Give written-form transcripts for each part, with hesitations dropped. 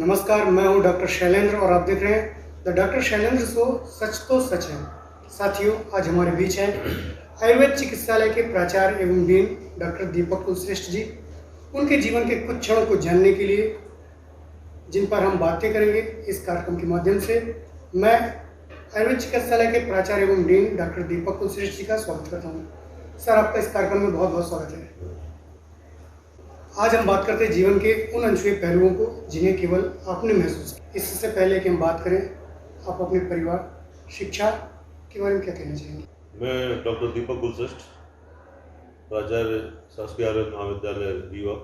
नमस्कार, मैं हूं डॉक्टर शैलेंद्र और आप देख रहे हैं द डॉक्टर शैलेंद्र शो। सच तो सच है। साथियों, आज हमारे बीच हैं आयुर्वेद चिकित्सालय के प्राचार्य एवं डीन डॉक्टर दीपक कुलश्रेष्ठ जी। उनके जीवन के कुछ क्षणों को जानने के लिए जिन पर हम बातें करेंगे इस कार्यक्रम के माध्यम से, मैं आयुर्वेद चिकित्सालय के प्राचार्य एवं डीन डॉक्टर दीपक कुलश्रेष्ठ जी का स्वागत करता हूँ। सर, आपका इस कार्यक्रम में बहुत बहुत स्वागत है। आज हम बात करते हैं जीवन के उन अनछुए पहलुओं को जिन्हें केवल आपने महसूस किया। इससे पहले कि हम बात करें, आप अपने परिवार, शिक्षा के बारे में क्या कहना चाहेंगे? मैं डॉक्टर दीपक कुलश्रेष्ठ, प्राचार्य शासकीय आयुर्वेद महाविद्यालय रीवा।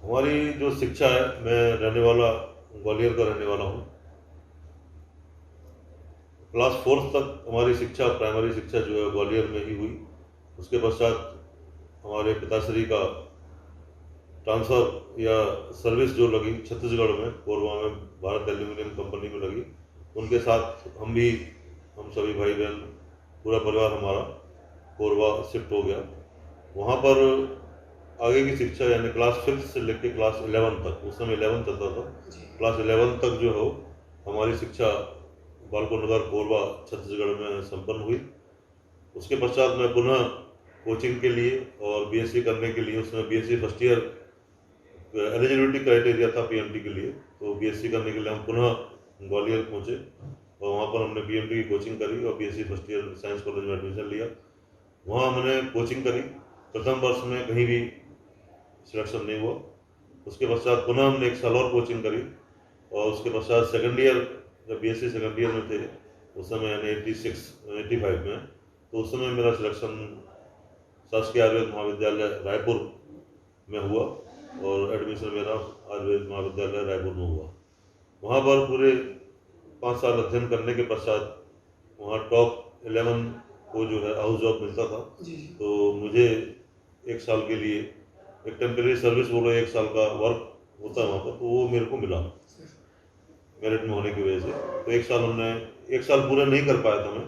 हमारी जो शिक्षा है, मैं रहने वाला ग्वालियर का रहने वाला हूँ। क्लास 4 तक हमारी शिक्षा, प्राइमरी शिक्षा जो है ग्वालियर में ही हुई। उसके पश्चात हमारे पिताश्री का ट्रांसफ़र या सर्विस जो लगी छत्तीसगढ़ में, कोरबा में भारत एल्यूमिनियम कंपनी में लगी। उनके साथ हम सभी भाई बहन, पूरा परिवार हमारा कोरबा शिफ्ट हो गया। वहाँ पर आगे की शिक्षा यानी क्लास 5 से लेकर क्लास 11 तक, उस समय 11 चलता था, क्लास 11 तक जो हो हमारी शिक्षा बालको नगर कोरबा छत्तीसगढ़ में संपन्न हुई। उसके पश्चात मैं पुनः कोचिंग के लिए और बीएससी करने के लिए, उसमें BSc first year eligibility criteria था पीएमटी के लिए, तो बीएससी करने के लिए हम पुनः ग्वालियर पहुँचे और वहाँ पर हमने पीएमटी की कोचिंग करी और BSc first year science college में एडमिशन लिया। वहाँ मैंने कोचिंग करी। प्रथम वर्ष में कहीं भी सिलेक्शन नहीं हुआ। उसके पश्चात पुनः हमने 1 साल और कोचिंग करी और उसके पश्चात सेकेंड ईयर, जब बीएससी सेकेंड ईयर में थे उस समय यानी 85 में, तो उस समय मेरा सिलेक्शन शासकीय आयुर्वेद महाविद्यालय रायपुर में हुआ और एडमिशन मेरा आयुर्वेद महाविद्यालय रायपुर में हुआ। वहाँ पर पूरे 5 साल अध्ययन करने के पश्चात वहाँ टॉप 11 को जो है हाउस जॉब मिलता था। तो मुझे 1 साल के लिए एक टेम्परेरी सर्विस बोलो, 1 साल का वर्क होता है वहाँ पर, तो वो मेरे को मिला मेरिट में होने की वजह से। तो 1 साल पूरा नहीं कर पाया था मैं,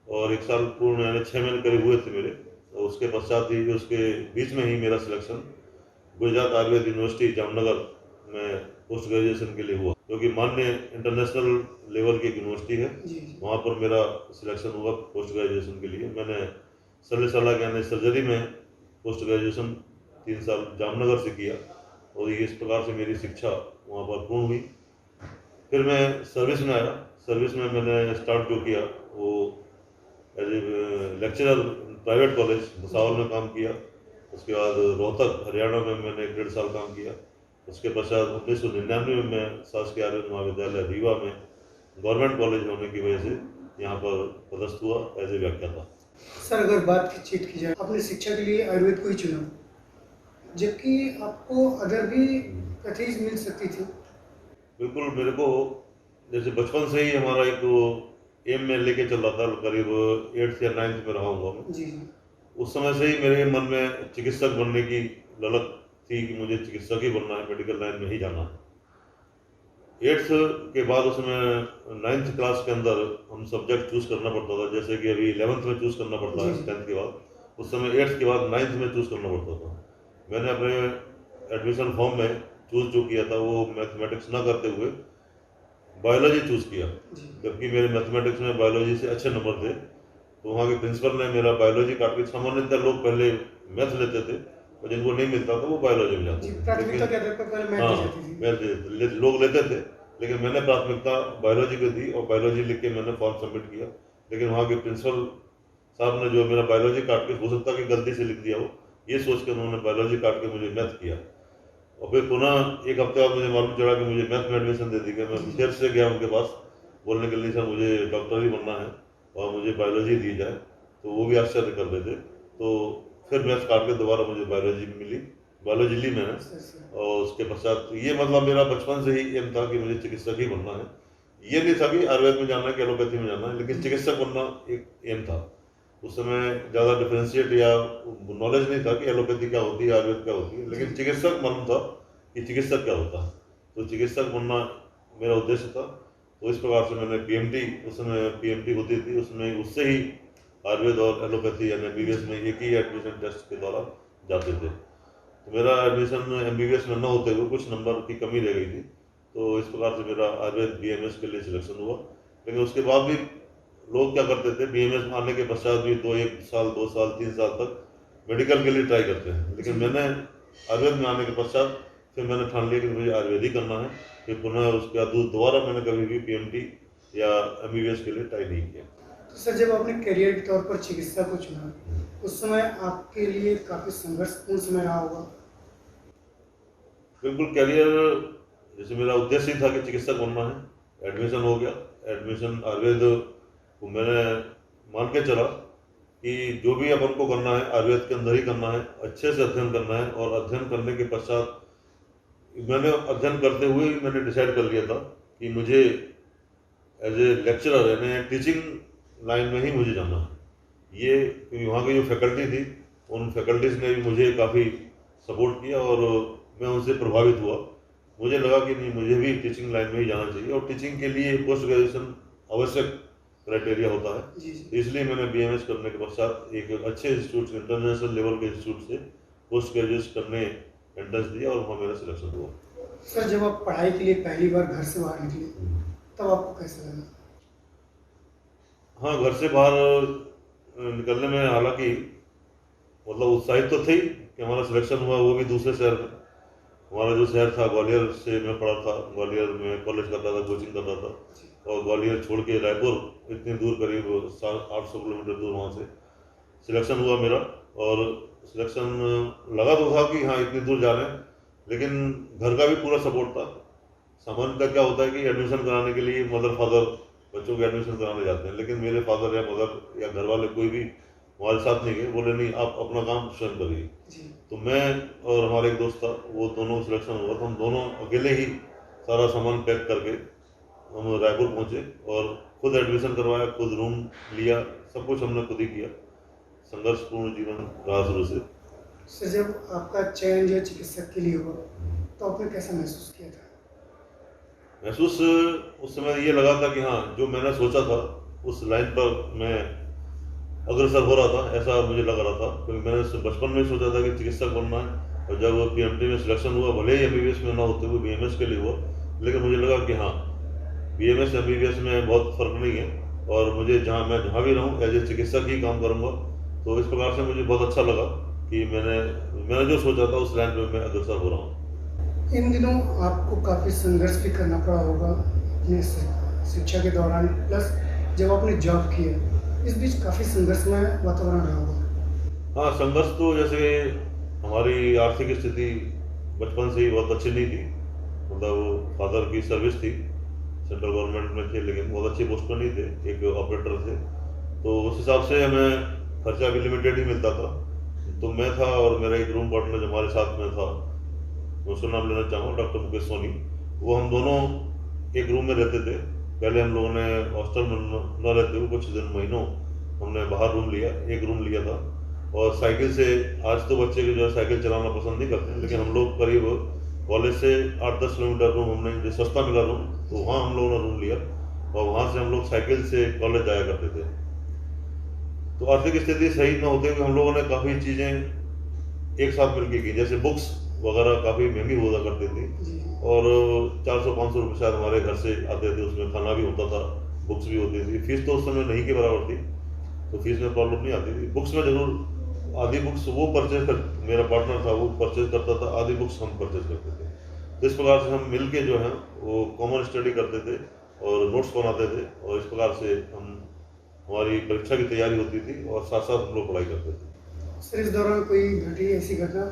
और 1 साल पूर्ण यानी 6 महीने करीब हुए थे मेरे। और उसके पश्चात ही, उसके बीच में ही मेरा सिलेक्शन गुजरात आयुर्वेद यूनिवर्सिटी जामनगर में पोस्ट ग्रेजुएशन के लिए हुआ, जो कि मान्य इंटरनेशनल लेवल की एक यूनिवर्सिटी है। वहाँ पर मेरा सिलेक्शन हुआ पोस्ट ग्रेजुएशन के लिए। मैंने सलाह यानी सर्जरी में पोस्ट ग्रेजुएशन 3 साल जामनगर से किया और इस प्रकार से मेरी शिक्षा वहाँ पर पूर्ण हुई। फिर मैं सर्विस में आया। सर्विस में मैंने स्टार्ट जो किया वो as a lecturer private college Bhusawal में काम किया। उसके बाद रोहतक हरियाणा में मैंने 1.5 साल काम किया। उसके पश्चात 1999 में मैं शासकीय आयुर्वेद महाविद्यालय रीवा में गवर्नमेंट कॉलेज होने की वजह से यहाँ पर पदस्थ हुआ एज ए व्याख्याता। सर, अगर बातचीत की जाए, आपने शिक्षा के लिए आयुर्वेद को ही चुना, जबकि आपको अदर भी पैथीज मिल सकती थी। बिल्कुल, मेरे को जैसे बचपन से ही हमारा एक एम में लेके चल रहा था, करीब 8th या 9th में रहा हूँगा मैं। उस समय से ही मेरे मन में चिकित्सक बनने की ललक थी कि मुझे चिकित्सक ही बनना है, मेडिकल लाइन में ही जाना है। 8th के बाद उसमें 9th क्लास के अंदर हम सब्जेक्ट चूज़ करना पड़ता था, जैसे कि अभी 11th में चूज़ करना पड़ता है 10th के बाद। उस समय 8th के बाद 9th में चूज़ करना पड़ता था। मैंने अपने एडमिशन फॉर्म में चूज़ जो किया था वो मैथमेटिक्स ना करते हुए बायोलॉजी चूज़ किया, जबकि मेरे मैथमेटिक्स में बायोलॉजी से अच्छे नंबर थे। तो वहाँ के प्रिंसिपल ने मेरा बायोलॉजी काट के, सामान्यतः लोग पहले मैथ लेते थे और जिनको नहीं मिलता था वो बायोलॉजी में जाते थे। मैथ लोग लेते थे, लेकिन मैंने प्राथमिकता बायोलॉजी को दी और बायोलॉजी लिख के मैंने फॉर्म सबमिट किया। लेकिन वहाँ के प्रिंसिपल साहब ने जो मेरा बायोलॉजी काट के, हो सकता कि गलती से लिख दिया हो, ये सोच के उन्होंने बायोलॉजी काट के मुझे मैथ किया। और फिर पुनः 1 हफ्ते बाद मुझे मालूम चला कि मुझे मैथ में एडमिशन दे दी गई। मैं फिर से गया उनके पास बोलने के लिए, सर मुझे डॉक्टर ही बनना है और मुझे बायोलॉजी दी जाए। तो वो भी आश्चर्य कर रहे थे। तो फिर मैथ काट के दोबारा मुझे बायोलॉजी मिली, बायोलॉजी ली मैंने। और उसके पश्चात ये मतलब मेरा बचपन से ही एम था कि मुझे चिकित्सक ही बनना है। ये नहीं था कि आयुर्वेद में जाना है कि एलोपैथी में जाना है, लेकिन चिकित्सक बनना एक एम था। उस समय ज़्यादा डिफ्रेंशिएट या नॉलेज नहीं था कि एलोपैथी क्या होती है, आयुर्वेद क्या होती है, लेकिन चिकित्सक मालूम था कि चिकित्सक क्या होता है। तो चिकित्सक बनना मेरा उद्देश्य था। तो इस प्रकार से मैंने पीएमटी, उस समय पीएमटी होती थी, उसमें उससे ही आयुर्वेद और एलोपैथी यानी एमबीबीएस में एक ही एडमिशन टेस्ट के द्वारा जाते थे। तो मेरा एडमिशन एमबीबीएस में न होते हुए कुछ नंबर की कमी रह गई थी, तो इस प्रकार से मेरा आयुर्वेद बीएमएस के लिए सिलेक्शन हुआ। लेकिन उसके बाद भी लोग क्या करते थे, बीएमएस आने के पश्चात भी 1 साल 2 साल 3 साल तक मेडिकल के लिए ट्राई करते हैं। लेकिन मैंने आयुर्वेद में आने के पश्चात फिर मैंने ठान लिया कि मुझे आयुर्वेद ही करना है। फिर पुनः उसके बाद दोबारा मैंने कभी भी पीएमटी या एमबीबीएस के लिए ट्राई नहीं किया। तो सर, जब आपने करियर के तौर पर चिकित्सा को चुना, उस समय आपके लिए काफ़ी संघर्षपूर्ण समय रहा होगा। बिल्कुल, करियर जैसे मेरा उद्देश्य ही था कि चिकित्सक बनना है। एडमिशन हो गया, एडमिशन आयुर्वेद को मैंने मान के चला कि जो भी अपन को करना है आयुर्वेद के अंदर ही करना है, अच्छे से अध्ययन करना है। और अध्ययन करने के पश्चात मैंने अध्ययन करते हुए ही मैंने डिसाइड कर लिया था कि मुझे एज ए लेक्चरर यानी टीचिंग लाइन में ही मुझे जाना है। ये क्योंकि वहाँ की जो फैकल्टी थी, उन फैकल्टीज़ ने भी मुझे काफ़ी सपोर्ट किया और मैं उनसे प्रभावित हुआ। मुझे लगा कि नहीं, मुझे भी टीचिंग लाइन में ही जाना चाहिए और टीचिंग के लिए पोस्ट ग्रेजुएशन आवश्यक क्राइटेरिया होता है। जी जी। इसलिए मैंने बीएमएस करने के पश्चात एक अच्छे इंस्टीट्यूट, इंटरनेशनल लेवल के इंस्टीट्यूट से पोस्ट ग्रेजुएट करने एंट्रेंस दिया और वहाँ मेरा सिलेक्शन हुआ। सर, जब आप पढ़ाई के लिए पहली बार घर से बाहर निकले, तब आपको कैसा लगा? हाँ, घर से बाहर निकलने में हालांकि मतलब उत्साहित तो थे कि हमारा सिलेक्शन हुआ, वो भी दूसरे शहर में। हमारा जो शहर था ग्वालियर से मैं पढ़ा था, ग्वालियर में कॉलेज करता था, कोचिंग करता था। और ग्वालियर छोड़ के रायपुर इतनी दूर, करीब 800 किलोमीटर दूर, वहाँ से सिलेक्शन हुआ मेरा। और सिलेक्शन लगा तो था कि हाँ इतनी दूर जा रहे हैं, लेकिन घर का भी पूरा सपोर्ट था। सामान्यतः क्या होता है कि एडमिशन कराने के लिए मदर फादर बच्चों के एडमिशन कराने जाते हैं, लेकिन मेरे फादर या मदर या घर वाले कोई भी हमारे साथ नहीं गए। बोले नहीं, आप अपना काम स्वयं करिए। तो मैं और हमारे एक दोस्त था, वो दोनों सिलेक्शन हुआ तो हम दोनों अकेले ही सारा सामान पैक करके हम रायपुर पहुंचे और खुद एडमिशन करवाया, खुद रूम लिया, सब कुछ हमने खुद ही किया। संघर्षपूर्ण जीवन रहा शुरू से। सर, जब आपका चयन जो चिकित्सक के लिए हुआ, तो आपने कैसा महसूस किया था? महसूस उस समय ये लगा था कि हाँ, जो मैंने सोचा था उस लाइन पर मैं अग्रसर हो रहा था, ऐसा मुझे लग रहा था। क्योंकि मैंने बचपन में सोचा था कि चिकित्सक बनना है, और जब पीएमटी में सिलेक्शन हुआ, भले ही एमबीबीएस में ना होते हुए बीएमएस के लिए हुआ, लेकिन मुझे लगा कि हाँ, बीएमएस एमबीबीएस में बहुत फर्क नहीं है और मुझे मैं जहाँ भी रहूँ एज ए चिकित्सक ही काम करूँगा। तो इस प्रकार से मुझे बहुत अच्छा लगा कि मैंने जो सोचा था उस लाइन में मैं अग्रसर हो रहा हूँ। इन दिनों आपको काफ़ी संघर्ष भी करना पड़ा होगा अपने शिक्षा के दौरान, प्लस जब आपने जॉब किया, इस बीच काफ़ी संघर्षमय वातावरण रहा होगा। हाँ, संघर्ष तो जैसे हमारी आर्थिक स्थिति बचपन से ही बहुत अच्छी नहीं थी। मतलब फादर की सर्विस थी, सेंट्रल गवर्नमेंट में थे, लेकिन बहुत अच्छी पोस्ट पर नहीं थे, एक ऑपरेटर थे। तो उस हिसाब से हमें खर्चा भी लिमिटेड ही मिलता था। तो मैं था और मेरा एक रूम पार्टनर जो हमारे साथ में था, मैं उसका नाम लेना चाहूँगा, डॉक्टर मुकेश सोनी। वो हम दोनों एक रूम में रहते थे। पहले हम लोगों ने हॉस्टल में न रहते हुए कुछ दिन, महीनों हमने बाहर रूम लिया, एक रूम लिया था। और साइकिल से, आज तो बच्चे जो है साइकिल चलाना पसंद नहीं करते, लेकिन हम लोग करीब कॉलेज से 8-10 किलोमीटर रूम हमने, जो सस्ता मिला रूम, तो वहाँ हम लोगों ने रूम लिया और वहाँ से हम लोग साइकिल से कॉलेज जाया करते थे। तो आर्थिक स्थिति सही न होते हुए हम लोगों ने काफ़ी चीज़ें एक साथ मिलकर की, जैसे बुक्स वगैरह काफ़ी महंगी हुआ करती थी और 400-500 रुपये शायद हमारे घर से आते थे, उसमें खाना भी होता था, बुक्स भी होती थी। फीस तो उस समय नहीं के बराबर थी, तो फीस में प्रॉब्लम नहीं आती थी। बुक्स में जरूर आधी बुक्स वो परचेज कर, मेरा पार्टनर था वो परचेज करता था, आधी बुक्स हम परचेज करते थे। तो इस प्रकार से हम मिल के जो है वो कॉमन स्टडी करते थे और नोट्स बनाते थे, और इस प्रकार से हमारी परीक्षा की तैयारी होती थी और साथ साथ हम लोग पढ़ाई करते थे। सर, इस दौरान कोई घटी ऐसी घटना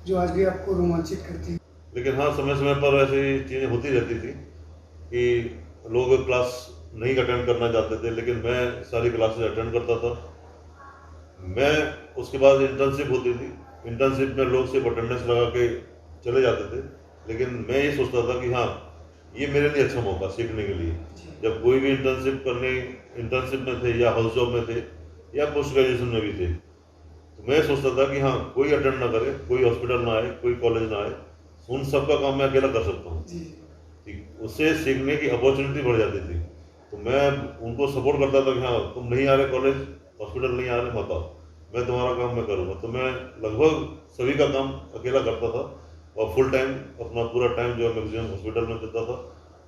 जो आज भी आपको रोमांचित करती है? लेकिन हाँ, समय समय पर ऐसी चीज़ें होती रहती थी कि लोग क्लास नहीं अटेंड करना चाहते थे, लेकिन मैं सारी क्लासेस अटेंड करता था। मैं उसके बाद इंटर्नशिप होती थी, इंटर्नशिप में लोग सिर्फ अटेंडेंस लगा के चले जाते थे, लेकिन मैं ये सोचता था कि हाँ, ये मेरे लिए अच्छा मौका सीखने के लिए। जब कोई भी इंटर्नशिप में थे या हाउस जॉब में थे या पोस्ट ग्रेजुएशन में भी थे, तो मैं सोचता था कि हाँ, कोई अटेंड ना करे, कोई हॉस्पिटल ना आए, कोई कॉलेज ना आए, उन सबका काम मैं अकेला कर सकता हूँ। उससे सीखने की अपॉर्चुनिटी बढ़ जाती थी। तो मैं उनको सपोर्ट करता था कि हाँ, तुम नहीं आ रहे कॉलेज, हॉस्पिटल नहीं आ रहे, मत आओ। मैं तुम्हारा काम मैं करूँगा। तो मैं लगभग सभी का काम अकेला करता था और फुल टाइम अपना पूरा टाइम जो है मैक्सिमम हॉस्पिटल में देता था,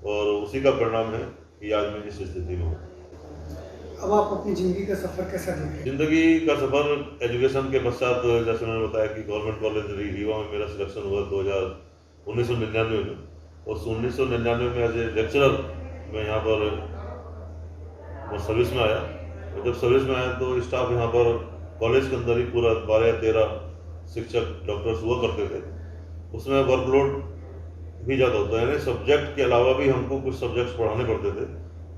और उसी का परिणाम है कि आज मैं इस स्थिति में हूँ। अब आप अपनी ज़िंदगी का सफ़र कैसा देख रहे हैं? जिंदगी का सफर एजुकेशन के पश्चात, जैसे मैंने बताया कि गवर्नमेंट कॉलेज रीवा में मेरा सिलेक्शन हुआ 1999 में, और 1999 में एज ए लेक्चरर मैं यहाँ पर सर्विस में आया। और जब सर्विस में आया तो स्टाफ यहाँ पर कॉलेज के अंदर ही पूरा 12-13 शिक्षक डॉक्टर्स हुआ करते थे। उसमें वर्कलोड भी ज़्यादा होता है, यानी सब्जेक्ट के अलावा भी हमको कुछ सब्जेक्ट्स पढ़ाने पड़ते थे।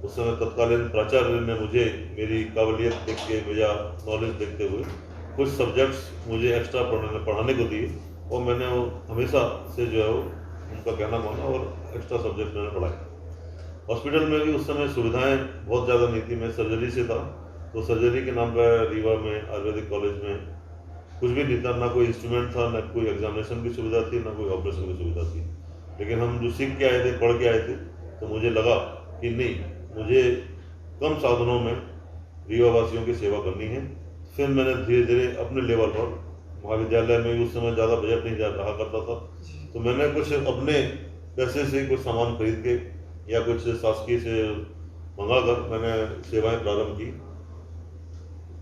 उस समय तत्कालीन प्राचार्य ने मुझे मेरी काबिलियत देख के, मेरा नॉलेज देखते हुए कुछ सब्जेक्ट्स मुझे एक्स्ट्रा पढ़ाने को दिए, और मैंने वो हमेशा से जो है वो उनका कहना माना और एक्स्ट्रा सब्जेक्ट मैंने पढ़ाए। हॉस्पिटल में भी उस समय सुविधाएं बहुत ज़्यादा नहीं थी, मैं सर्जरी से था, तो सर्जरी के नाम पर रीवा में आयुर्वेदिक कॉलेज में कुछ भी नहीं था, ना कोई इंस्ट्रूमेंट था, ना कोई एग्जामिनेशन की सुविधा थी, ना कोई ऑपरेशन की सुविधा थी। लेकिन हम जो सीख के आए थे, पढ़ के आए थे, तो मुझे लगा कि नहीं, मुझे कम साधनों में रीवा वासियों की सेवा करनी है। फिर मैंने धीरे धीरे अपने लेवल पर, महाविद्यालय में उस समय ज़्यादा बजट नहीं रहा करता था, तो मैंने कुछ अपने पैसे से कुछ सामान खरीद के या कुछ शासकीय से मंगा कर मैंने सेवाएं प्रारंभ की।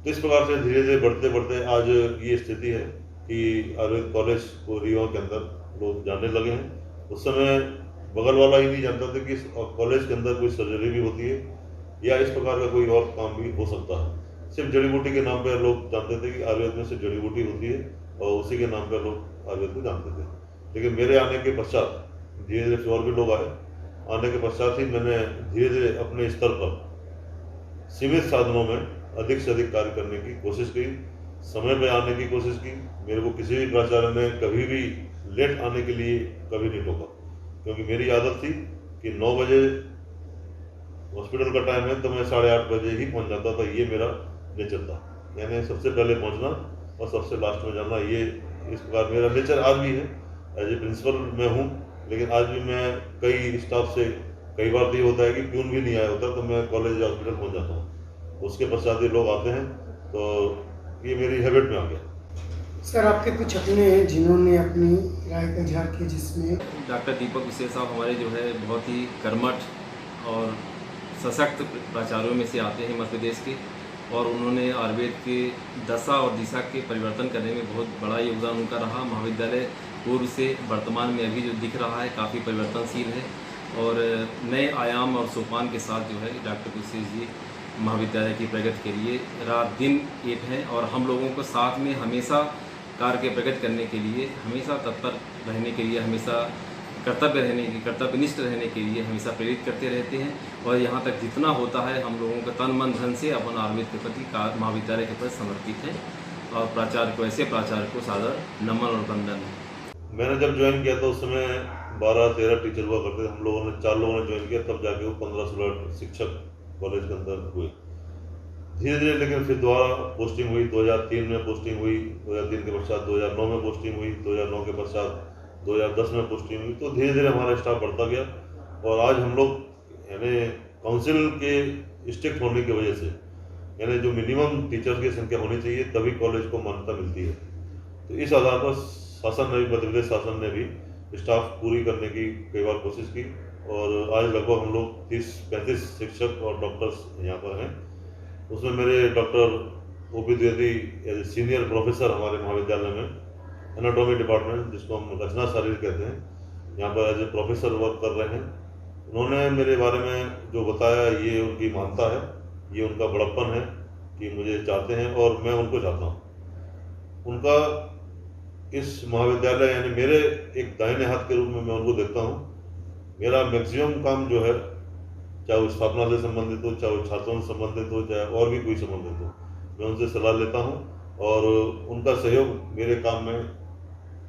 तो इस प्रकार से धीरे धीरे बढ़ते बढ़ते आज ये स्थिति है कि आयुर्वेद कॉलेज को रीवा के अंदर लोग जानने लगे हैं। उस समय बगल वाला ही नहीं जानता था कि कॉलेज के अंदर कोई सर्जरी भी होती है या इस प्रकार का कोई और काम भी हो सकता है। सिर्फ जड़ी बूटी के नाम पर लोग जानते थे कि आयुर्वेद में सिर्फ जड़ी बूटी होती है, और उसी के नाम पर लोग आयुर्वेद को जानते थे। लेकिन मेरे आने के पश्चात धीरे धीरे और भी लोग आए, आने के पश्चात ही मैंने धीरे धीरे अपने स्तर पर सीमित साधनों में अधिक से अधिक कार्य करने की कोशिश की, समय पे आने की कोशिश की। मेरे को किसी भी प्राचार्य ने कभी भी लेट आने के लिए कभी नहीं टोका, क्योंकि मेरी आदत थी कि 9 बजे हॉस्पिटल का टाइम है तो मैं 8:30 बजे ही पहुंच जाता था। ये मेरा नेचर था, यानी सबसे पहले पहुंचना और सबसे लास्ट में जाना। ये इस प्रकार मेरा नेचर आज भी है। एज ए प्रिंसिपल मैं हूँ, लेकिन आज भी मैं कई स्टाफ से, कई बार तो ये होता है कि प्यून भी नहीं आया होता तो मैं कॉलेज या हॉस्पिटल पहुँच जाता हूँ, उसके पश्चात ये लोग आते हैं, तो ये मेरी हैबिट में आ गया। सर, आपके कुछ अपने हैं जिन्होंने अपनी राय का इजहार किया, जिसमें डॉक्टर दीपक कुशेर साहब हमारे जो है बहुत ही कर्मठ और सशक्त प्राचार्यों में से आते हैं मध्य प्रदेश के, और उन्होंने आयुर्वेद के दशा और दिशा के परिवर्तन करने में बहुत बड़ा योगदान उनका रहा। महाविद्यालय पूर्व से वर्तमान में अभी जो दिख रहा है काफ़ी परिवर्तनशील है, और नए आयाम और सोपान के साथ जो है डॉक्टर कुशेर जी महाविद्यालय की प्रगति के लिए रात दिन एक हैं, और हम लोगों को साथ में हमेशा कार्य के प्रगति करने के लिए, हमेशा तत्पर रहने के लिए, हमेशा कर्तव्यनिष्ठ रहने के लिए हमेशा प्रेरित करते रहते हैं। और यहाँ तक जितना होता है हम लोगों का तन मन धन से अपन आयुर्वेद के प्रति महाविद्यालय के प्रति समर्पित हैं, और प्राचार्य को, ऐसे प्राचार्य को सादर नमन और वंदन है। मैंने जब ज्वाइन किया था उस समय 12-13 टीचर हुआ करते थे। हम लोगों ने 4 लोगों ने ज्वाइन किया, तब जाके वो 15-16 शिक्षक कॉलेज के अंदर हुए। धीरे धीरे लेकिन फिर दोबारा पोस्टिंग हुई, 2003 में पोस्टिंग हुई, 2003 के पश्चात 2009 में पोस्टिंग हुई, 2009 के पश्चात 2010 में पोस्टिंग हुई। तो धीरे धीरे हमारा स्टाफ बढ़ता गया, और आज हम लोग यानी काउंसिल के स्ट्रिक्ट होने की वजह से, यानी जो मिनिमम टीचर्स की संख्या होनी चाहिए तभी कॉलेज को मान्यता मिलती है। तो इस आधार पर शासन ने भी, मध्य प्रदेश शासन ने भी स्टाफ पूरी करने की कई बार कोशिश की, और आज लगभग हम लोग 30-35 शिक्षक और डॉक्टर्स यहाँ पर हैं। उसमें मेरे doctor OP Dwivedi as senior professor हमारे महाविद्यालय में एनाटॉमी डिपार्टमेंट, जिसको हम रचना शारीर कहते हैं, यहाँ पर एज ए प्रोफेसर वर्क कर रहे हैं। उन्होंने मेरे बारे में जो बताया, ये उनकी मानता है, ये उनका बड़प्पन है कि मुझे चाहते हैं और मैं उनको चाहता हूँ। उनका इस महाविद्यालय यानी मेरे एक दाहिने हाथ के रूप में मैं उनको देखता हूँ। मेरा मैक्सिमम काम जो है, चाहे वो स्थापना से संबंधित हो, चाहे वो छात्रों से संबंधित हो, चाहे और भी कोई संबंधित हो, मैं उनसे सलाह लेता हूँ, और उनका सहयोग मेरे काम में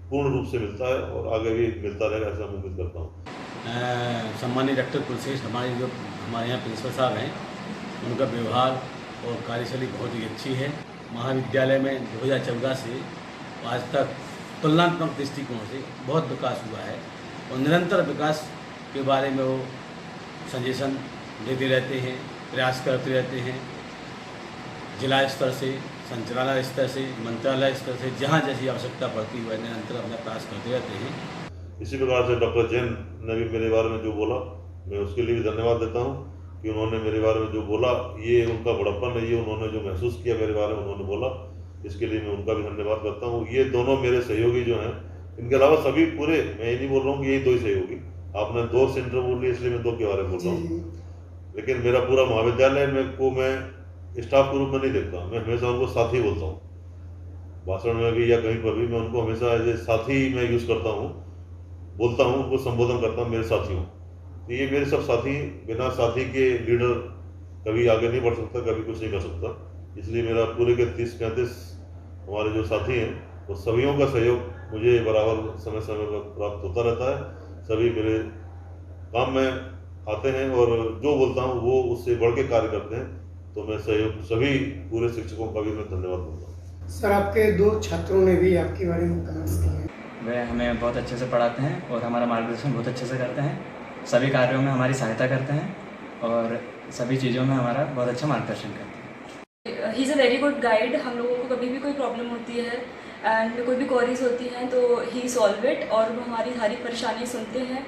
पूर्ण रूप से मिलता है और आगे भी मिलता रहेगा, ऐसा मैं उम्मीद करता हूँ। सम्मानित डॉक्टर कुलशेर हमारे यहाँ प्रिंसिपल साहब हैं, उनका व्यवहार और कार्यशैली बहुत ही अच्छी है। महाविद्यालय में 2014 से आज तक तुलनात्मक दृष्टिकोण से बहुत विकास हुआ है, और निरंतर विकास के बारे में वो सजेशन देते रहते हैं, प्रयास करते रहते हैं। जिला स्तर से संचालनालय स्तर से, मंत्रालय स्तर से जहाँ जैसी आवश्यकता पड़ती है वह निरंतर अपना प्रयास करते रहते हैं। इसी प्रकार से डॉक्टर जैन ने भी मेरे बारे में जो बोला, मैं उसके लिए भी धन्यवाद देता हूँ कि उन्होंने मेरे बारे में जो बोला ये उनका बड़प्पन है, ये उन्होंने जो महसूस किया मेरे बारे में उन्होंने बोला, इसके लिए मैं उनका भी धन्यवाद करता हूँ। ये दोनों मेरे सहयोगी जो हैं, इनके अलावा सभी पूरे, मैं ये नहीं बोल रहा हूँ कि यही दो ही सहयोगी, आपने 2 सेंटर बोल लिया इसलिए मैं 2 के बारे में बोल रहा हूँ, लेकिन मेरा पूरा महाविद्यालय में को मैं स्टाफ के रूप में नहीं देखता, मैं हमेशा उनको साथी बोलता हूँ, भाषण में भी या कहीं पर भी मैं उनको हमेशा एज ए साथी मैं यूज़ करता हूँ, बोलता हूँ, उनको संबोधन करता हूँ मेरे साथियों। तो ये मेरे सब साथी, बिना साथी के लीडर कभी आगे नहीं बढ़ सकता, कभी कुछ नहीं कर सकता, इसलिए मेरा पूरे के 30-35 हमारे जो साथी हैं वो सभीयों का सहयोग मुझे बराबर समय समय पर प्राप्त होता रहता है। सभी मेरे काम में आते हैं और जो बोलता हूँ वो उससे बढ़ के कार्य करते हैं, तो मैं सहयोग सभी पूरे शिक्षकों का भी मैं धन्यवाद दूंगा। सर, आपके 2 छात्रों ने भी आपके बारे में कमेंट्स किए हैं। वे हमें बहुत अच्छे से पढ़ाते हैं और हमारा मार्गदर्शन बहुत अच्छे से करते हैं, सभी कार्यों में हमारी सहायता करते हैं और सभी चीज़ों में हमारा बहुत अच्छा मार्गदर्शन करते हैं। He is a very good guide. हम लोगों को कभी भी कोई प्रॉब्लम होती है एंड कोई भी क्वेरीज होती हैं तो ही सॉल्व इट, और वो हमारी सारी परेशानी सुनते हैं।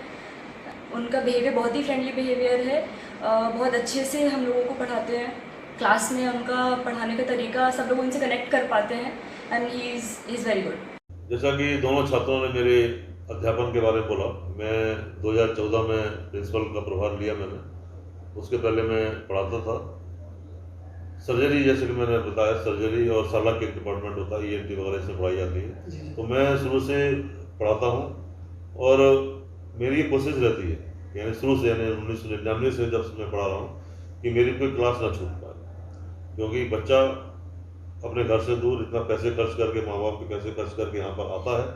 उनका बिहेवियर बहुत ही फ्रेंडली बिहेवियर है, बहुत अच्छे से हम लोगों को पढ़ाते हैं। क्लास में उनका पढ़ाने का तरीका, सब लोग उनसे कनेक्ट कर पाते हैं and he is very good. जैसा कि दोनों छात्रों ने मेरे अध्यापन के बारे में बोला, मैं 2014 में प्रिंसिपल का प्रभार लिया मैंने, उसके पहले मैं पढ़ाता था सर्जरी, जैसे कि मैंने बताया सर्जरी और सालाक एक डिपार्टमेंट होता है, ENT वगैरह इसमें पढ़ाई जाती है, तो मैं शुरू से पढ़ाता हूँ और मेरी ये कोशिश रहती है, यानी शुरू से, यानी 1999 से जब से मैं पढ़ा रहा हूँ कि मेरी कोई क्लास ना छूट पाए, क्योंकि बच्चा अपने घर से दूर इतना पैसे खर्च करके, माँ बाप के पैसे खर्च करके यहाँ पर आता है,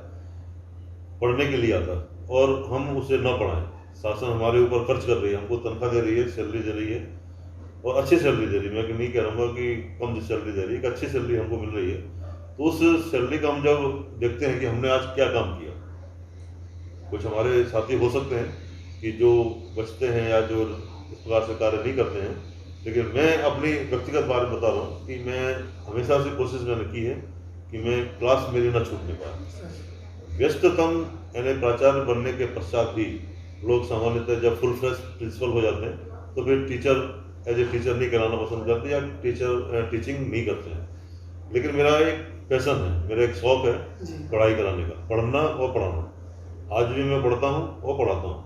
पढ़ने के लिए आता है, और हम उसे न पढ़ाएं। शासन हमारे ऊपर खर्च कर रही है, हमको तनख्वाह दे रही है, सैलरी दे रही है, और अच्छी सैलरी दे रही है, मैं नहीं कह रहा हूँ कि कम सैलरी दे रही है, एक अच्छी सैलरी हमको मिल रही है। तो उस सैलरी का हम जब देखते हैं कि हमने आज क्या काम किया, कुछ हमारे साथी हो सकते हैं कि जो बचते हैं या जो इस प्रकार से कार्य नहीं करते हैं, लेकिन मैं अपनी व्यक्तिगत बात बता रहा हूँ कि मैं हमेशा से कोशिश मैंने की है कि मैं क्लास मेरी ना छूटने पाए। व्यस्ततम यानी प्राचार्य बनने के पश्चात भी लोग सामान्यतः जब फुल फ्लेज प्रिंसिपल हो जाते हैं तो फिर टीचर एज ए टीचर नहीं कराना पसंद करते या टीचिंग नहीं करते हैं, लेकिन मेरा एक पैशन है, मेरा एक शौक है पढ़ाई कराने का, पढ़ना और पढ़ाना। आज भी मैं पढ़ता हूँ और पढ़ाता हूँ।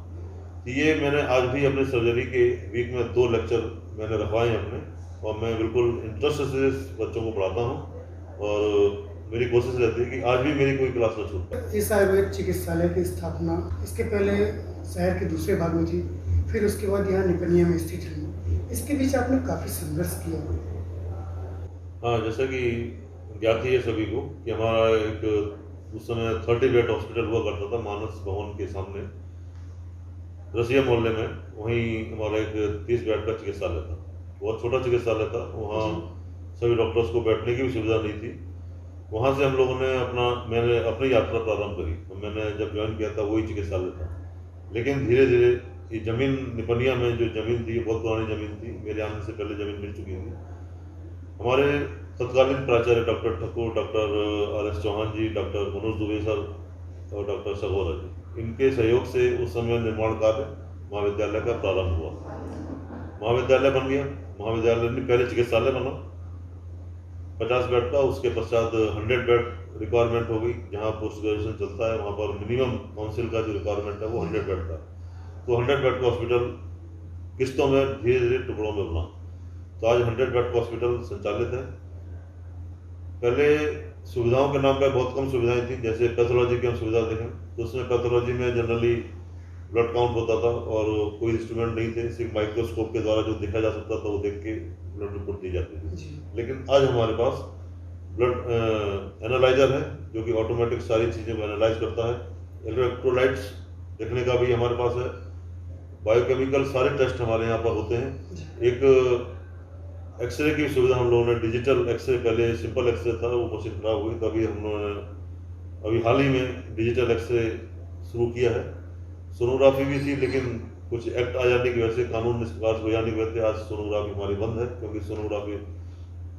ये मैंने आज भी अपने सर्जरी के वीक में 2 लेक्चर मैंने रखवाए हैं अपने, और मैं बिल्कुल इंटरेस्ट से बच्चों को पढ़ाता हूँ और मेरी कोशिश रहती है कि आज भी मेरी कोई क्लास न छूट पाए। इस आयुर्वेद चिकित्सालय की स्थापना इसके पहले शहर के दूसरे भाग में थी, फिर उसके बाद यहाँ निपनिया में स्थित रही। इसके बीच आपने काफ़ी संघर्ष किया। हाँ, जैसा कि ज्ञात ही है सभी को कि हमारा एक उस समय 30 बेड हॉस्पिटल हुआ करता था मानस भवन के सामने रसिया मोहल्ले में, वहीं हमारा एक 30 बेड का चिकित्सालय था, बहुत छोटा चिकित्सालय था, वहाँ सभी डॉक्टर्स को बैठने की भी सुविधा नहीं थी। वहाँ से हम लोगों ने मैंने अपनी यात्रा प्रारंभ करी, तो मैंने जब ज्वाइन किया था वही चिकित्सालय था, लेकिन धीरे धीरे ये ज़मीन निपनिया में जो ज़मीन थी, बहुत पुरानी ज़मीन थी, मेरे आने से पहले ज़मीन मिल चुकी थी। हमारे तत्कालीन प्राचार्य doctor Thakur, doctor RS Chauhan ji, doctor Manoj Dubey sir और डॉक्टर सगोरा जी, इनके सहयोग से उस समय निर्माण कार्य महाविद्यालय का प्रारंभ हुआ। महाविद्यालय बन गया, महाविद्यालय में पहले चिकित्सालय बना 50 बेड का, उसके पश्चात 100 बेड रिक्वायरमेंट हो गई। जहाँ पोस्ट ग्रेजुएशन चलता है वहाँ पर मिनिमम काउंसिल का जो रिक्वायरमेंट है वो 100 बेड का, तो 100 बेड का हॉस्पिटल किस्तों में धीरे धीरे टुकड़ों में बना, तो आज 100 बेड का हॉस्पिटल संचालित है। पहले सुविधाओं के नाम पर बहुत कम सुविधाएं थी, जैसे पैथोलॉजी की हम सुविधा देखें तो उसमें पैथोलॉजी में जनरली ब्लड काउंट होता था और कोई इंस्ट्रूमेंट नहीं थे, सिर्फ माइक्रोस्कोप के द्वारा जो देखा जा सकता था वो देख के ब्लड रिपोर्ट दी जाती थी। लेकिन आज हमारे पास ब्लड एनालाइजर है जो कि ऑटोमेटिक सारी चीज़ों को एनालाइज करता है, इलेक्ट्रोलाइट्स देखने का भी हमारे पास है, बायोकेमिकल सारे टेस्ट हमारे यहाँ पर होते हैं। एक एक्सरे की सुविधा हम लोगों ने, डिजिटल एक्सरे, पहले सिंपल एक्सरे था वो मशीन खराब हुई, तभी हम लोगों ने अभी हाल ही में डिजिटल एक्सरे शुरू किया है। सोनोग्राफी भी थी, लेकिन कुछ एक्ट आ जाने की वजह से, कानून निष्कास हो जाने की वजह से आज सोनोग्राफी हमारी बंद है, क्योंकि सोनोग्राफी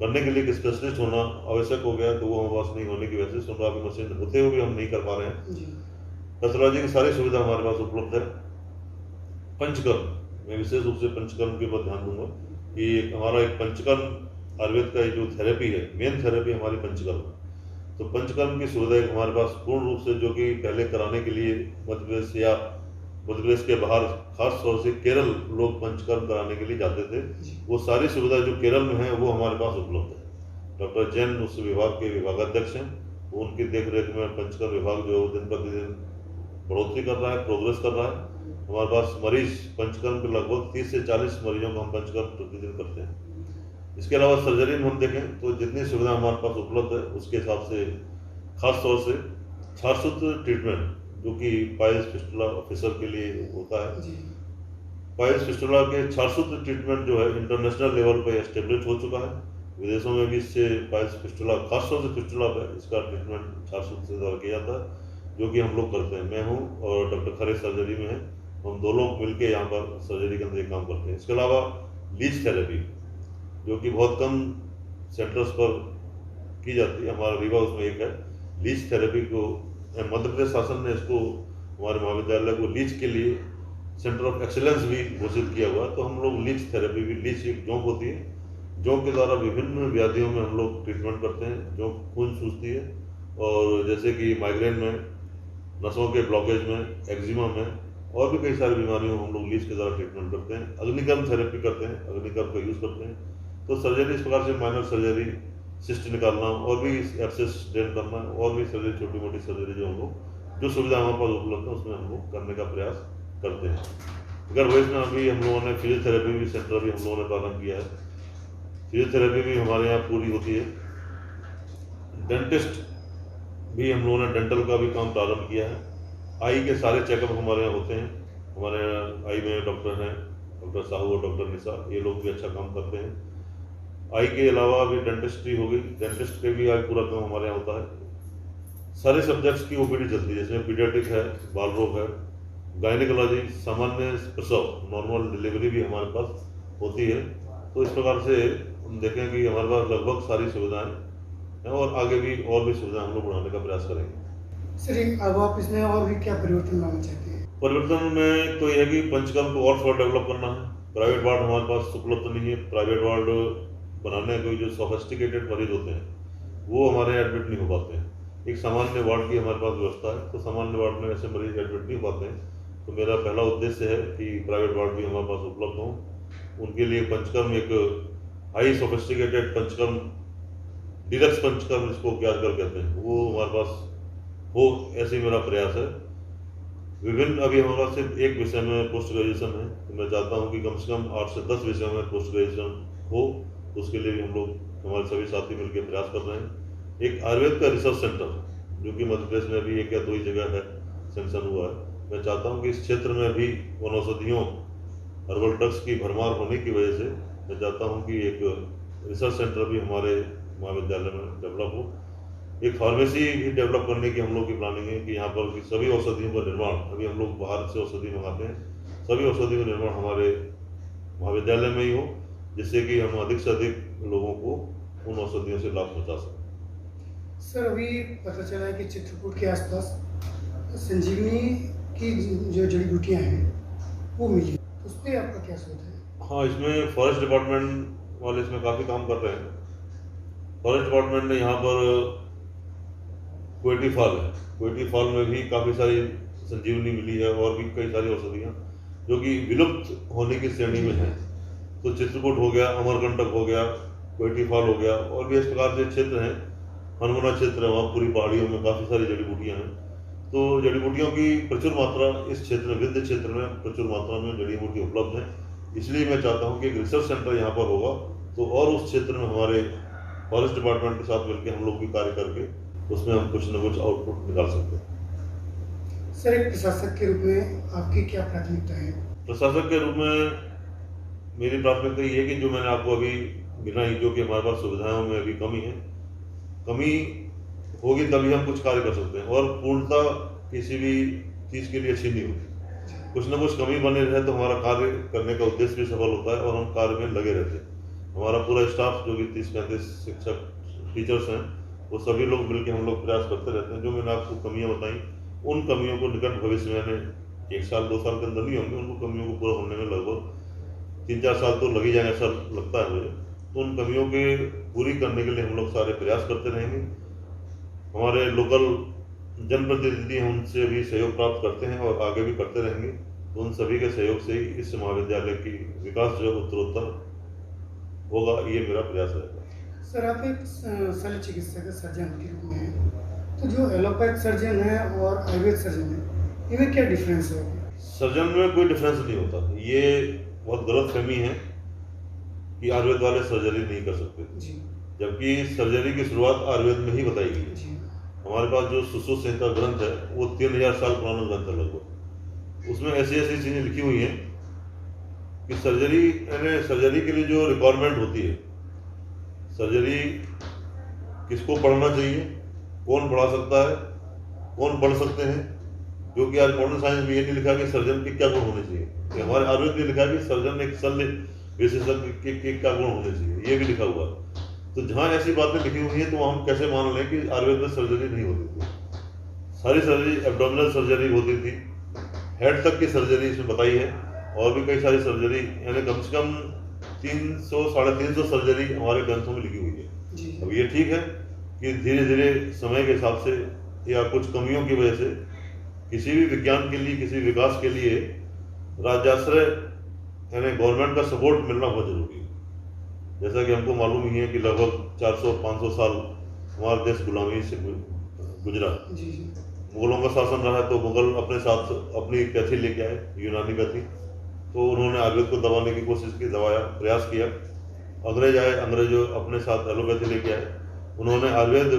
करने के लिए एक स्पेशलिस्ट होना आवश्यक हो गया, तो वो हमारे पास नहीं होने की वजह से सोनोग्राफी मशीन होते हुए भी हम नहीं कर पा रहे हैं। जी पैथोलॉजी की सारी सुविधा हमारे पास उपलब्ध है। पंचकर्म, मैं विशेष रूप से पंचकर्म के ऊपर ध्यान दूंगा कि हमारा एक पंचकर्म आयुर्वेद का जो थेरेपी है, मेन थेरेपी हमारी पंचकर्म है। तो पंचकर्म की सुविधा एक हमारे पास पूर्ण रूप से, जो कि पहले कराने के लिए मध्य प्रदेश या मध्य प्रदेश के बाहर खास तौर से केरल लोग पंचकर्म कराने के लिए जाते थे, वो सारी सुविधा जो केरल में है वो हमारे पास उपलब्ध है। डॉक्टर जैन उस विभाग के विभागाध्यक्ष हैं, उनकी देख रेख में पंचकर्म विभाग जो दिन प्रतिदिन बढ़ोतरी कर रहा है, प्रोग्रेस कर रहा है। हमारे पास मरीज पंचकर्म के लगभग 30 से 40 मरीजों को हम पंचकर्म प्रतिदिन करते हैं। इसके अलावा सर्जरी में हम देखें तो जितनी सुविधा हमारे पास उपलब्ध है उसके हिसाब से खास तौर से छारसूत्र ट्रीटमेंट, जो कि पाइल्स फिस्टुला ऑफिसर के लिए होता है, जी पाइल्स फिस्टुला के छारसूत्र ट्रीटमेंट जो है इंटरनेशनल लेवल पर एस्टेब्लिश हो चुका है। विदेशों में भी इससे पाइल्स फिस्टुला, खासतौर से फिस्टुला पे इसका ट्रीटमेंट छारसूत्र से द्वारा किया जाता है, जो कि हम लोग करते हैं। मैं हूँ और डॉक्टर खरे सर्जरी में है, हम दोनों मिलकर यहाँ पर सर्जरी के अंदर ये काम करते हैं। इसके अलावा लीच थेरेपी, जो कि बहुत कम सेंटर्स पर की जाती है, हमारा रीवा उसमें एक है। लीच थेरेपी को मध्य प्रदेश शासन ने इसको हमारे महाविद्यालय को लीच के लिए सेंटर ऑफ एक्सीलेंस भी घोषित किया हुआ है। तो हम लोग लीच थेरेपी भी, लीच एक जोंक होती है, जोंक के द्वारा विभिन्न व्याधियों में हम लोग ट्रीटमेंट करते हैं। जोंक खून सूजती है और जैसे कि माइग्रेन में, नसों के ब्लॉकेज में, एक्जिमा में और भी कई सारी बीमारियों में हम लोग लीच के द्वारा ट्रीटमेंट करते हैं। अग्निकर्म थेरेपी करते हैं, अग्निकर्म का यूज़ करते हैं। तो सर्जरी इस प्रकार से माइनर सर्जरी, सिस्ट निकालना और भी एब्सेस ड्रेन करना और भी सर्जरी, छोटी मोटी सर्जरी जो हम लोग, जो सुविधा हमारे पास उपलब्ध है उसमें हम लोग करने का प्रयास करते हैं। अगर वैसे में अभी हम लोगों ने फिजियोथेरेपी भी सेंटर भी हम लोगों ने प्रारंभ किया है। फिजियोथेरेपी भी हमारे यहाँ पूरी होती है। डेंटिस्ट भी हम लोगों ने डेंटल का भी काम प्रारंभ किया है। आई के सारे चेकअप हमारे यहाँ होते हैं। हमारे आई में डॉक्टर हैं, डॉक्टर साहू और डॉक्टर निशा, ये लोग भी अच्छा काम करते हैं। आई के अलावा भी डेंटिस्ट्री हो गई, डेंटिस्ट के भी आज पूरा काम हमारे यहाँ होता है। सारे सब्जेक्ट्स की ओपीडी चलती है, जिसमें पीडियाट्रिक है, बाल रोग है, गायनिकोलॉजी, सामान्य प्रसव, नॉर्मल डिलीवरी भी हमारे पास होती है। तो इस प्रकार से हम देखें कि हमारे पास लगभग सारी सुविधाएं हैं और आगे भी और भी सुविधाएं हम लोग बढ़ाने का प्रयास करेंगे। सर अब आप इसमें और भी क्या परिवर्तन लाना चाहते हैं? परिवर्तन में तो यह है कि पंचकर्म को और थोड़ा डेवलप करना है। प्राइवेट वार्ड हमारे पास उपलब्ध नहीं है। प्राइवेट वार्ड बनाने के जो सोफिस्टिकेटेड मरीज होते हैं वो हमारे यहाँ एडमिट नहीं हो पाते हैं। एक सामान्य वार्ड की हमारे पास व्यवस्था है, तो सामान्य वार्ड में ऐसे मरीज एडमिट नहीं हो पाते हैं। तो मेरा पहला उद्देश्य है कि प्राइवेट वार्ड भी हमारे पास उपलब्ध हों। उनके लिए पंचकर्म, एक high sophisticated panchakarma, deluxe panchakarma जिसको क्या कर कहते हैं, वो हमारे पास हो, ऐसे ही मेरा प्रयास है। विभिन्न, अभी हमारे पास सिर्फ एक विषय में पोस्ट ग्रेजुएशन है, तो मैं चाहता हूँ कि कम से कम 8 से 10 विषयों में पोस्ट ग्रेजुएशन हो। उसके लिए भी हम लोग, हमारे सभी साथी मिलकर प्रयास कर रहे हैं। एक आयुर्वेद का रिसर्च सेंटर, जो कि मध्य प्रदेश में अभी 1 या 2 ही जगह है सेंक्शन हुआ है। मैं चाहता हूँ कि इस क्षेत्र में भी वनौषधियों, हर्बल ड्रग्स की भरमार होने की वजह से मैं चाहता हूँ कि एक रिसर्च सेंटर भी हमारे महाविद्यालय में डेवलप हो। एक फार्मेसी भी डेवलप करने की हम लोग की प्लानिंग है कि यहाँ पर की सभी औषधियों का निर्माण, अभी हम लोग बाहर से औषधि मंगाते हैं, सभी औषधियों का निर्माण हमारे महाविद्यालय में ही हो, जिससे कि हम अधिक से अधिक लोगों को उन औषधियों से लाभ पहुँचा सकें। सर अभी पता चला है कि चित्रकूट के आसपास संजीवनी की जो जड़ी बूटियाँ हैं वो मिली, उस पर आपका क्या सोच है? हाँ, इसमें फॉरेस्ट डिपार्टमेंट वाले इसमें काफ़ी काम कर रहे हैं। फॉरेस्ट डिपार्टमेंट ने यहाँ पर कोयटी फॉल है, कोयटी फॉल में भी काफ़ी सारी संजीवनी मिली है और भी कई सारी औषधियाँ जो कि विलुप्त होने की श्रेणी में हैं। तो चित्रकूट हो गया, अमरकंटक हो गया, कोयटी फॉल हो गया और भी इस प्रकार से क्षेत्र हैं। हनुमना क्षेत्र है, वहाँ पूरी पहाड़ियों में काफ़ी सारी जड़ी बूटियाँ हैं। तो जड़ी बूटियों की प्रचुर मात्रा इस क्षेत्र में, विंध्य क्षेत्र में प्रचुर मात्रा में जड़ी बूटी उपलब्ध है। इसलिए मैं चाहता हूँ कि एक रिसर्च सेंटर यहाँ पर होगा तो और उस क्षेत्र में हमारे फॉरेस्ट डिपार्टमेंट के साथ मिलकर हम लोग भी कार्य करके उसमें हम कुछ न कुछ आउटपुट निकाल सकते हैं। सर एक प्रशासक के रूप में आपकी क्या प्राथमिकता है? प्रशासक के रूप में मेरी प्राथमिकता ये है कि जो मैंने आपको अभी गिनाई, जो कि हमारे पास सुविधाओं में अभी कमी है, कमी होगी तभी हम कुछ कार्य कर सकते हैं और पूर्णता किसी भी चीज़ के लिए अच्छी नहीं होती। कुछ ना कुछ कमी बने रहे तो हमारा कार्य करने का उद्देश्य भी सफल होता है और हम कार्य में लगे रहते हैं। हमारा पूरा स्टाफ जो कि 30-35 शिक्षक टीचर्स हैं, वो सभी लोग मिलकर हम लोग प्रयास करते रहते हैं। जो मैंने आपको कमियां बताई, उन कमियों को निकट भविष्य में 1 साल 2 साल के अंदर नहीं होंगे, उनको कमियों को पूरा होने में लगभग 3-4 साल तो लग ही जाएंगे, ऐसा लगता है मुझे। तो उन कमियों के पूरी करने के लिए हम लोग सारे प्रयास करते रहेंगे। हमारे लोकल जनप्रतिनिधि हैं, उनसे भी सहयोग प्राप्त करते हैं और आगे भी करते रहेंगे। तो उन सभी के सहयोग से ही इस महाविद्यालय की विकास जो है उत्तरोत्तर होगा, ये मेरा प्रयास रहेगा। सर, आप एक शल्य चिकित्सक सर्जन के रूप में हैं, तो जो एलोपैथ सर्जन है और आयुर्वेद सर्जन है, इनमें क्या डिफरेंस है? सर्जन में कोई डिफरेंस नहीं होता। ये बहुत गलतफहमी है कि आयुर्वेद वाले सर्जरी नहीं कर सकते, जी जबकि सर्जरी की शुरुआत आयुर्वेद में ही बताई गई है। जी हमारे पास जो सुश्रुत संहिता ग्रंथ है, वो 3000 साल पुराना ग्रंथ है लगभग। उसमें ऐसी ऐसी चीज़ें लिखी हुई हैं कि सर्जरी के लिए जो रिक्वायरमेंट होती है, सर्जरी किसको पढ़ना चाहिए, कौन पढ़ा सकता है, कौन पढ़ सकते हैं, क्योंकि आज मॉडर्न साइंस में ये नहीं लिखा कि सर्जन के क्या गुण होने चाहिए। कि हमारे आयुर्वेद में लिखा है कि सर्जन एक शल्य विशेषज्ञ के क्या गुण होने चाहिए, ये भी लिखा हुआ है। तो जहाँ ऐसी बातें लिखी हुई हैं, तो हम कैसे मान लें कि आयुर्वेद में सर्जरी नहीं होती थी। सारी सर्जरी एब्डोमिनल सर्जरी होती थी, हेड तक की सर्जरी इसमें बताई है, और भी कई सारी सर्जरी, यानी कम से कम 300-350 सर्जरी हमारे ग्रंथों में लिखी हुई है। जी अब ये ठीक है कि धीरे धीरे समय के हिसाब से या कुछ कमियों की वजह से किसी भी विज्ञान के लिए, किसी विकास के लिए राज्याश्रय यानी गवर्नमेंट का सपोर्ट मिलना बहुत जरूरी है। जैसा कि हमको मालूम ही है कि लगभग 400-500 साल हमारा देश गुलामी से गुजरा। जी जी मुगलों का शासन रहा है, तो मुगल अपने साथ अपनी पैथी लेके आए, यूनानी पैथी। तो उन्होंने आयुर्वेद को दबाने की कोशिश की, दबाया, प्रयास किया। अंग्रेज आए, अंग्रेज अपने साथ एलोपैथी लेके आए, उन्होंने आयुर्वेद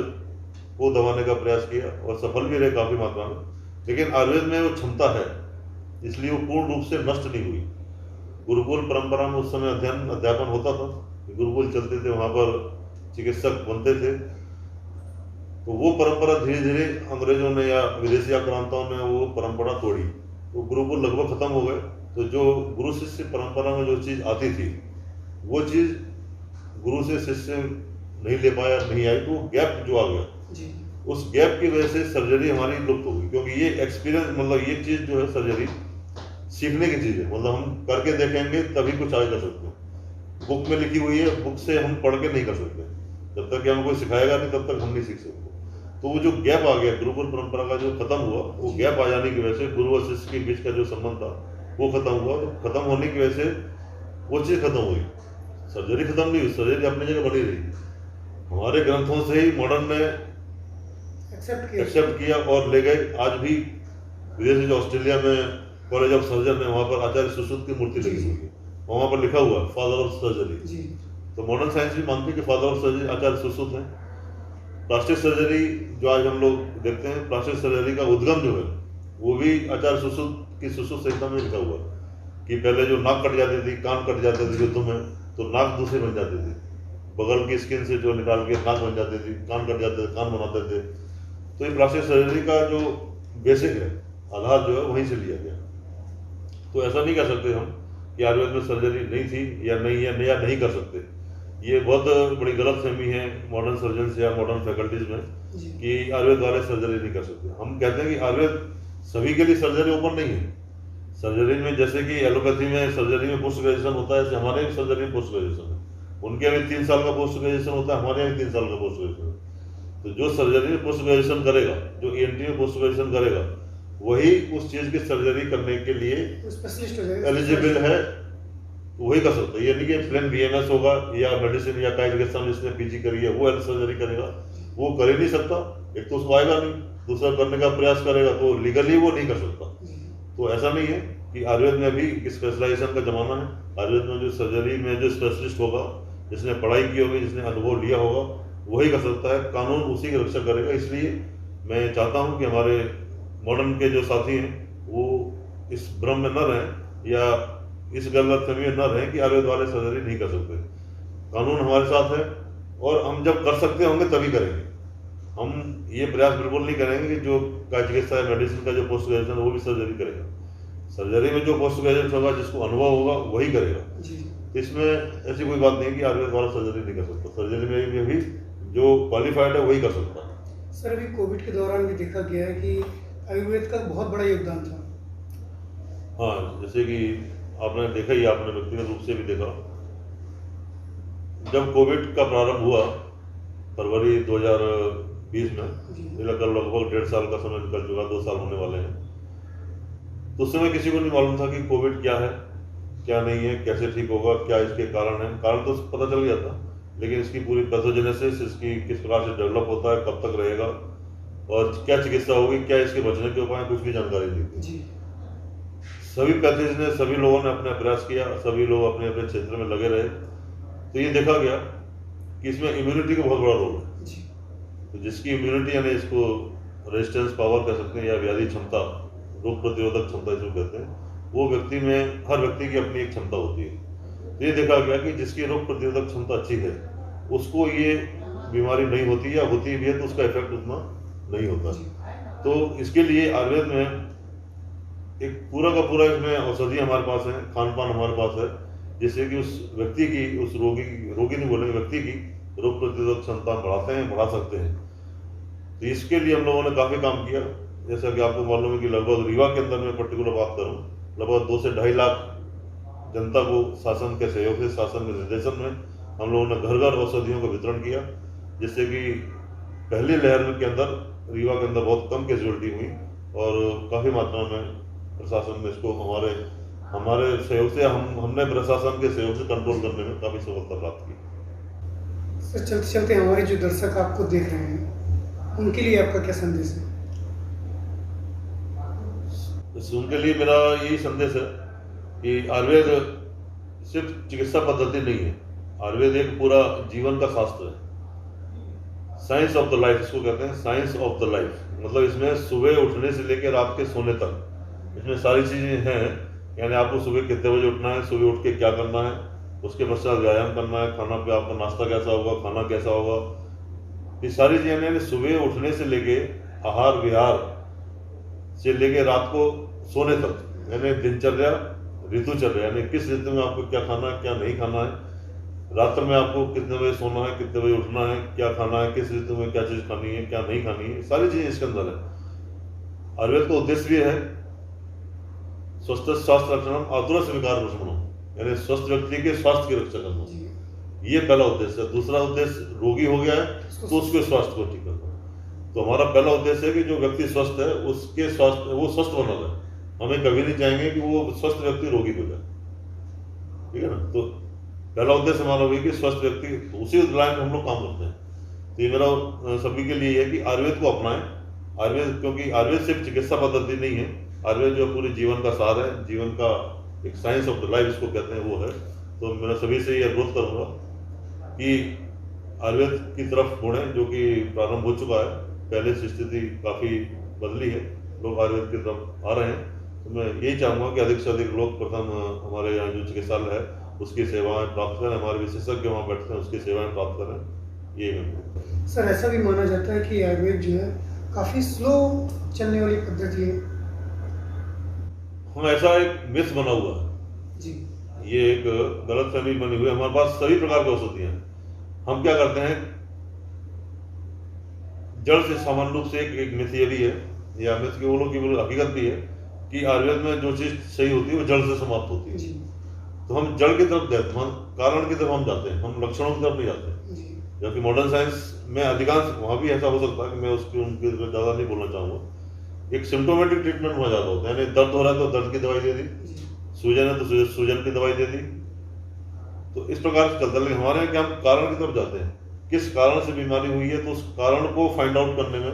को दबाने का प्रयास किया और सफल भी रहे काफ़ी मात्रा में। लेकिन आयुर्वेद में वो क्षमता है, इसलिए वो पूर्ण रूप से नष्ट नहीं हुई। गुरुकुल परंपरा में उस समय अध्यापन होता था, गुरुकुल चलते थे, वहाँ पर चिकित्सक बनते थे। तो वो परंपरा धीरे धीरे अंग्रेजों ने या विदेशी आक्रांताओं ने वो परंपरा तोड़ी, तो गुरुकुल लगभग खत्म हो गए। तो जो गुरु शिष्य परंपरा में जो चीज़ आती थी, वो चीज़ गुरु से शिष्य नहीं ले पाया, नहीं आई, तो गैप जो आ गया, जी उस गैप की वजह से सर्जरी हमारी लुप्त हो गई। क्योंकि ये एक्सपीरियंस, मतलब ये चीज़ जो है सर्जरी सीखने की चीज़ है, मतलब हम करके देखेंगे तभी कुछ आगे कर सकते हैं। बुक में लिखी हुई है, बुक से हम पढ़ के नहीं कर सकते। जब तक कि हमको कोई सिखाएगा नहीं, तब तक हम नहीं सीख सकते। तो वो जो गैप आ गया, गुरुकुल परंपरा का जो खत्म हुआ, वो गैप आ जाने की वजह से गुरु और शिष्य के बीच का जो संबंध था वो खत्म हुआ। तो खत्म होने की वजह से वो चीज़ खत्म हुई, सर्जरी खत्म नहीं हुई, सर्जरी अपनी जगह बनी रही। हमारे ग्रंथों से ही मॉडर्न ने एक्सेप्ट किया और ले गए। आज भी विदेश जो ऑस्ट्रेलिया में कॉलेज ऑफ सर्जन है, वहाँ पर आचार्य सुश्रुत की मूर्ति लगी हुई है, वहाँ पर लिखा हुआ है फादर ऑफ सर्जरी। तो मॉडर्न साइंस भी मानती है कि फादर ऑफ सर्जरी आचार्य सुश्रुत हैं। प्लास्टिक सर्जरी जो आज हम लोग देखते हैं, प्लास्टिक सर्जरी का उद्गम जो है वो भी आचार्य सुश्रुत की सुश्रुत संहिता में लिखा हुआ है कि पहले जो नाक कट जाती थी, कान कट जाते थे युद्ध में, तो नाक दूसरी बन जाती थी, बगल की स्किन से जो निकाल के नाक बन जाती थी, कान कट जाते थे, कान बनाते थे। तो ये प्लास्टिक सर्जरी का जो बेसिक है, आधार जो है वहीं से लिया गया। तो ऐसा नहीं कह सकते हम कि आयुर्वेद में सर्जरी नहीं थी या नहीं है या नहीं कर सकते। ये बहुत बड़ी गलतफहमी है मॉडर्न सर्जन या मॉडर्न फैकल्टीज में कि आयुर्वेद वाले सर्जरी नहीं कर सकते। हम कहते हैं कि आयुर्वेद सभी के लिए सर्जरी ओपन नहीं है। सर्जरी में जैसे कि एलोपैथी में सर्जरी में पोस्ट ग्रेजुएशन होता है, ऐसे हमारे भी सर्जरी में पोस्ट ग्रेजुएशन है। उनके भी 3 साल का पोस्ट ग्रेजुएशन होता है, हमारे भी 3 साल का पोस्ट ग्रेजुएशन है। तो जो सर्जरी में पोस्ट ग्रेजुएशन करेगा, जो ENT में पोस्ट ग्रेजुएशन करेगा, वही उस चीज़ की सर्जरी करने के लिए स्पेशलिस्ट हो जाएगा, एलिजिबल है, वही कर सकता है। ये नहीं कि प्लेन BMS होगा या मेडिसिन या काई चिकित्सा जिसने PG करी है वो सर्जरी करेगा, वो कर ही नहीं सकता। एक तो उसको आएगा नहीं, दूसरा करने का प्रयास करेगा तो लीगली वो नहीं कर सकता। तो ऐसा नहीं है कि आयुर्वेद में भी स्पेशलाइजेशन का जमाना है। आयुर्वेद में जो सर्जरी में जो स्पेशलिस्ट होगा, जिसने पढ़ाई की होगी, जिसने अनुभव लिया होगा, वही कर सकता है। कानून उसी की रक्षा करेगा। इसलिए मैं चाहता हूँ कि हमारे मॉडर्न के जो साथी हैं वो इस भ्रम में न रहें या इस गलतफहमी में न रहें कि आयुर्वेद वाले सर्जरी नहीं कर सकते। कानून हमारे साथ है और हम जब कर सकते होंगे तभी करेंगे। हम ये प्रयास बिल्कुल नहीं करेंगे कि जो काई चिकित्सा या मेडिसिन का जो पोस्ट ग्रेजुएशन वो भी सर्जरी करेगा। सर्जरी में जो पोस्ट ग्रेजुएट होगा, जिसको अनुभव होगा, वही करेगा। तो इसमें ऐसी कोई बात नहीं है कि आयुर्वेद वाला सर्जरी नहीं कर सकता। सर्जरी में भी अभी जो क्वालिफाइड है वही कर सकता है। सर अभी कोविड के दौरान भी देखा गया है कि आयुर्वेद का बहुत बड़ा योगदान था। हाँ, जैसे कि आपने देखा ही, आपने व्यक्तिगत रूप से भी देखा, जब कोविड का प्रारंभ हुआ फरवरी 2020 में, लगभग 1.5 साल का समय निकल चुका, 2 साल होने वाले हैं। तो उस समय किसी को नहीं मालूम था कि कोविड क्या है, क्या नहीं है, कैसे ठीक होगा, क्या इसके कारण है। कारण तो पता चल गया था, लेकिन इसकी पूरी पैथोजेनेसिस, इसकी किस प्रकार से डेवलप होता है, कब तक रहेगा और क्या चिकित्सा होगी, क्या इसके बचने के उपाय, कुछ भी जानकारी नहीं थी। सभी पैथोलॉजिस्ट ने, सभी लोगों ने अपना प्रयास किया, सभी लोग अपने अपने क्षेत्र में लगे रहे। तो ये देखा गया कि इसमें इम्यूनिटी का बहुत बड़ा रोल है। तो जिसकी इम्यूनिटी, यानी इसको रेजिस्टेंस पावर कह सकते हैं या व्याधि क्षमता, रोग प्रतिरोधक क्षमता जिसको कहते हैं, वो व्यक्ति में, हर व्यक्ति की अपनी एक क्षमता होती है। तो ये देखा गया कि जिसकी रोग प्रतिरोधक क्षमता अच्छी है उसको ये बीमारी नहीं होती, या होती भी है तो उसका इफेक्ट उतना नहीं होता। तो इसके लिए आयुर्वेद में एक पूरा का पूरा इसमें औषधि हमारे पास है, खान पान हमारे पास है, जिससे कि उस व्यक्ति की, उस रोगी नहीं बोलेंगे, व्यक्ति की रोग प्रतिरोधक क्षमता बढ़ाते हैं, बढ़ा सकते हैं। तो इसके लिए हम लोगों ने काफ़ी काम किया। जैसा कि आपको मालूम है कि लगभग रीवा के अंदर में पर्टिकुलर बात करूँ, लगभग 2 से 2.5 लाख जनता को शासन के सहयोग से, शासन के निर्देशन में हम लोगों ने घर घर औषधियों का वितरण किया, जिससे कि पहली लहर के अंदर रीवा के अंदर बहुत कम कैजुअलिटी हुई और काफ़ी मात्रा में प्रशासन ने इसको हमारे सहयोग से, हमने प्रशासन के सहयोग से कंट्रोल करने में काफ़ी सफलता प्राप्त की। सर चलते चलते हमारे जो दर्शक आपको देख रहे हैं उनके लिए आपका क्या संदेश है? उनके लिए मेरा यही संदेश है कि आयुर्वेद सिर्फ चिकित्सा पद्धति नहीं है, आयुर्वेद एक पूरा जीवन का शास्त्र है। साइंस ऑफ द लाइफ इसको कहते हैं, साइंस ऑफ द लाइफ। मतलब इसमें सुबह उठने से लेकर रात के सोने तक इसमें सारी चीज़ें हैं। यानी आपको सुबह कितने बजे उठना है, सुबह उठ के क्या करना है, उसके पश्चात व्यायाम करना है, खाना पे आपका नाश्ता कैसा होगा, खाना कैसा होगा, ये सारी चीज़ें यानी सुबह उठने से लेके आहार विहार से लेके रात को सोने तक, यानी दिनचर्या, ऋतुचर्या, यानी किस ऋतु में आपको क्या खाना है, क्या नहीं खाना है, रात्र में आपको कितने बजे सोना है, कितने बजे उठना है, क्या खाना है, किस ऋतु में क्या चीज़ खानी है, क्या नहीं खानी है, सारी चीज़ें इसके अंदर है। आयुर्वेद का उद्देश्य भी है स्वस्थ स्वास्थ्य रक्षण आतुर स्वीकार रक्षण, यानी स्वस्थ व्यक्ति के स्वास्थ्य की रक्षा करना, ये पहला उद्देश्य है। दूसरा उद्देश्य, रोगी हो गया है तो उसके स्वास्थ्य को ठीक करना। तो हमारा पहला उद्देश्य है कि जो व्यक्ति स्वस्थ है उसके स्वास्थ्य, वो स्वस्थ बना रहे। हमें कभी नहीं चाहेंगे कि वो स्वस्थ व्यक्ति रोगी हो जाए, ठीक है ना। तो पहला उद्देश्य हमारा हुई कि स्वस्थ व्यक्ति, उसी लाइन में हम लोग काम करते हैं। तो ये मेरा सभी के लिए है कि आयुर्वेद को अपनाएं। आयुर्वेद, क्योंकि आयुर्वेद सिर्फ चिकित्सा पद्धति नहीं है, आयुर्वेद जो पूरे जीवन का सार है, जीवन का एक साइंस ऑफ द लाइफ इसको कहते हैं, वो है। तो मैं सभी से ये अनुरोध करूँगा कि आयुर्वेद की तरफ मुड़ें, जो कि प्रारंभ हो चुका है। पहले से स्थिति काफ़ी बदली है, लोग आयुर्वेद की तरफ आ रहे हैं। तो मैं यही चाहूँगा कि अधिक से अधिक लोग प्रथम हमारे यहाँ जो चिकित्सालय है उसकी सेवाएं प्राप्त करें, हमारे विशेषज्ञ वहाँ बैठते हैं उसकी सेवाएं प्राप्त करें। ये मैं सर ऐसा भी माना जाता है कि आयुर्वेद जो है काफ़ी स्लो चलने वाली पद्धति है। हाँ, ऐसा एक मिथ बना हुआ है जी, ये एक गलत फहमी बनी हुई है। हमारे पास सभी प्रकार की औषधियाँ हैं। हम क्या करते हैं, जड़ से सामान्य रूप से एक मिथ ये भी है, या मिथ के वो लोग की हकीकत भी है कि आयुर्वेद में जो चीज़ सही होती है वो जड़ से समाप्त होती है। तो हम जड़ की तरफ जाते हैं, कारण की तरफ हम जाते हैं, हम लक्षणों की तरफ नहीं जाते। जबकि मॉडर्न साइंस में अधिकांश वहाँ भी ऐसा हो सकता है कि मैं उनके ज़्यादा नहीं बोलना चाहूँगा। एक सिम्टोमेटिक ट्रीटमेंट वहाँ ज़्यादा होता है, यानी दर्द हो रहा है तो दर्द की दवाई दे दी, सूजन है तो सूजन की दवाई दे दी। तो इस प्रकार से चलता है। लेकिन हमारे यहाँ क्या, हम कारण की तरफ जाते हैं, किस कारण से बीमारी हुई है, तो उस कारण को फाइंड आउट करने में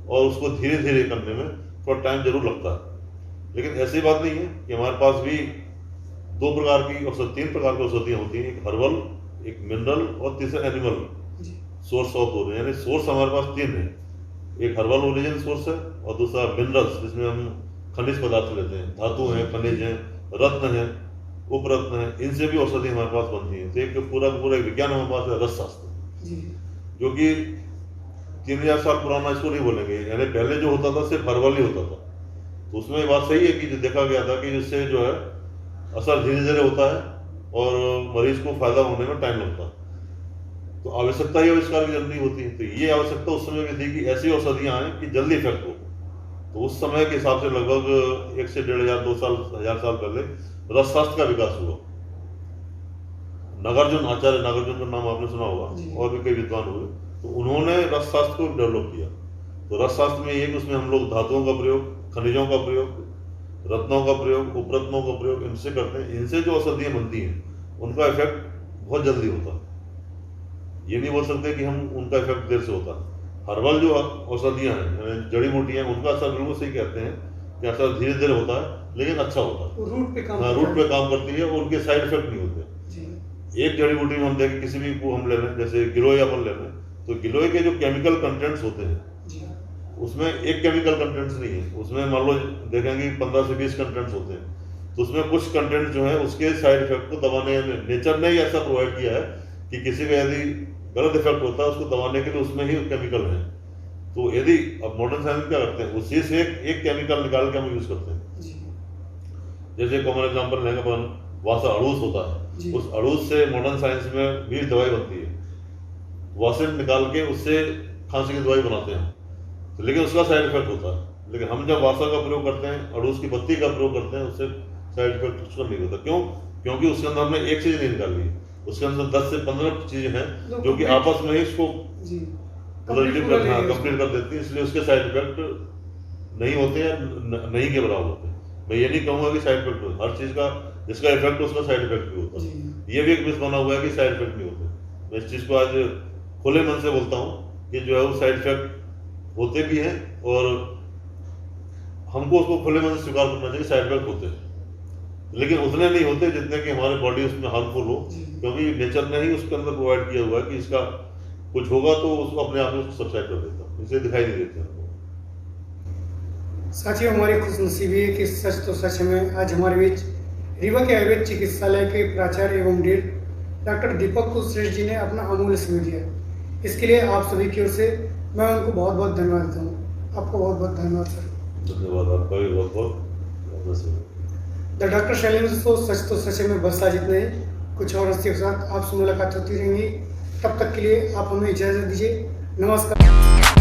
और उसको धीरे धीरे करने में थोड़ा टाइम जरूर लगता है। लेकिन ऐसी बात नहीं है कि हमारे पास भी 2 प्रकार की औषधि, 3 प्रकार की औषधियाँ होती हैं, एक हर्बल, एक मिनरल और तीसरा एनिमल सोर्स ऑफ हो रहे हैं। यानी सोर्स हमारे पास 3 है, एक हर्बल ओरिजिन सोर्स है और दूसरा मिनरल्स, जिसमें हम खनिज पदार्थ लेते हैं, धातु हैं, खनिज हैं, रत्न हैं, उपरत्न हैं, इनसे भी औषधि हमारे पास बनती है। तो एक पूरा एक विज्ञान हमारे पास है, रस शास्त्र, जो कि 3000 साल पुराना इसको नहीं बोलेंगे। यानी पहले जो होता था सिर्फ हर्बल ही होता था। तो उसमें बात सही है कि जो देखा गया था कि जिससे जो है असर धीरे धीरे होता है और मरीज को फायदा होने में टाइम लगता। तो आवश्यकता ही आविष्कार की जल्दी होती है। तो ये आवश्यकता उस समय भी थी कि ऐसी औषधियाँ आएँ कि जल्दी इफेक्ट हो। तो उस समय के हिसाब से लगभग 1 से 1,500 2 साल 1000 साल पहले रसशास्त्र का विकास हुआ। नागार्जुन आचार्य, नागार्जुन का नाम आपने सुना होगा, और भी कई विद्वान हुए, तो उन्होंने रसशास्त्र को डेवलप किया। तो रसशास्त्र में ये कि उसमें हम लोग धातुओं का प्रयोग, खनिजों का प्रयोग, रत्नों का प्रयोग, उपरत्नों का प्रयोग इनसे करते हैं। इनसे जो औषधियाँ बनती हैं उनका इफेक्ट बहुत जल्दी होता है। ये नहीं बोल सकते कि हम उनका इफेक्ट देर से होता है। हर्बल जो औषधियाँ हैं, जड़ी बूटियाँ, उनका असर बिल्कुल सही कहते हैं कि असर धीरे धीरे होता है लेकिन अच्छा होता है। रूट पे काम रूट पे काम करती है और उनके साइड इफेक्ट नहीं होते। एक जड़ी बूटी में हम देखें, किसी भी को हम ले लें, जैसे गिलोय अपन ले लें, तो गिलोय के जो केमिकल कंटेंट्स होते हैं उसमें एक केमिकल कंटेंट्स नहीं है। उसमें मान लो देखेंगे 15 से 20 कंटेंट्स होते हैं। तो उसमें कुछ कंटेंट जो है उसके साइड इफेक्ट को दबाने, नेचर ने ही ऐसा प्रोवाइड किया है कि किसी का यदि गलत इफेक्ट होता है उसको दबाने के लिए उसमें ही केमिकल है। तो यदि अब मॉडर्न साइंस क्या करते हैं, उसी से एक केमिकल निकाल के हम यूज करते हैं। जैसे कॉमन एग्जाम्पल लेंगे अपन, वासा अड़ूस होता है, उस अड़ूस से मॉडर्न साइंस में भी दवाई बनती है। वासिन निकाल के उससे खांसी की दवाई बनाते हैं, तो लेकिन उसका साइड इफेक्ट होता है। लेकिन हम जब वासा का प्रयोग करते हैं, अड़ूस की पत्ती का प्रयोग करते हैं, उससे साइड इफेक्ट उसका नहीं होता। क्यों? क्योंकि उसके अंदर हमने एक चीज नहीं निकाली है, उसके अंदर 10 से 15 चीजें हैं जो कि आपस में ही इसको कंप्लीट कर देती है। इसलिए उसके साइड इफेक्ट नहीं होते हैं, नहीं के बराबर होते हैं। मैं ये नहीं कहूँगा कि साइड इफेक्ट हो, हर चीज का जिसका इफेक्ट उसका साइड इफेक्ट भी होता है। ये भी एक मिथ बना हुआ है कि साइड इफेक्ट नहीं होते। मैं इस चीज को आज खुले मन से बोलता हूँ कि जो है वो साइड इफेक्ट होते भी हैं और हमको उसको खुले मन से स्वीकार करना चाहिए, साइड इफेक्ट होते हैं, लेकिन उतने नहीं होते जितने कि हमारे बॉडी उसमें हार्मफुल हो। क्योंकि नेचर ने ही उसके अंदर प्रोवाइड किया हुआ है कि इसका कुछ होगा तो उसको अपने आप में उसको सब्साइड कर देता, इसे दिखाई नहीं देते हमको। साथियों, हमारी खुशनसीबी है कि सच तो सच में आज हमारे बीच रीवा के आयुर्वेद चिकित्सालय के प्राचार्य एवं डीन डॉक्टर दीपक कुलश्रेष्ठ जी ने अपना अमूल्य समय दिया। इसके लिए आप सभी की ओर से मैं उनको बहुत बहुत धन्यवाद देता हूँ। आपको बहुत बहुत धन्यवाद सर। धन्यवाद आपका भी बहुत बहुत। द डॉक्टर शैलेंद्र शो सच तो सच में बस आज इतना ही। कुछ और हस्तियों के साथ आपसे मुलाकात होती रहेंगी। तब तक के लिए आप हमें इजाज़त दीजिए। नमस्कार।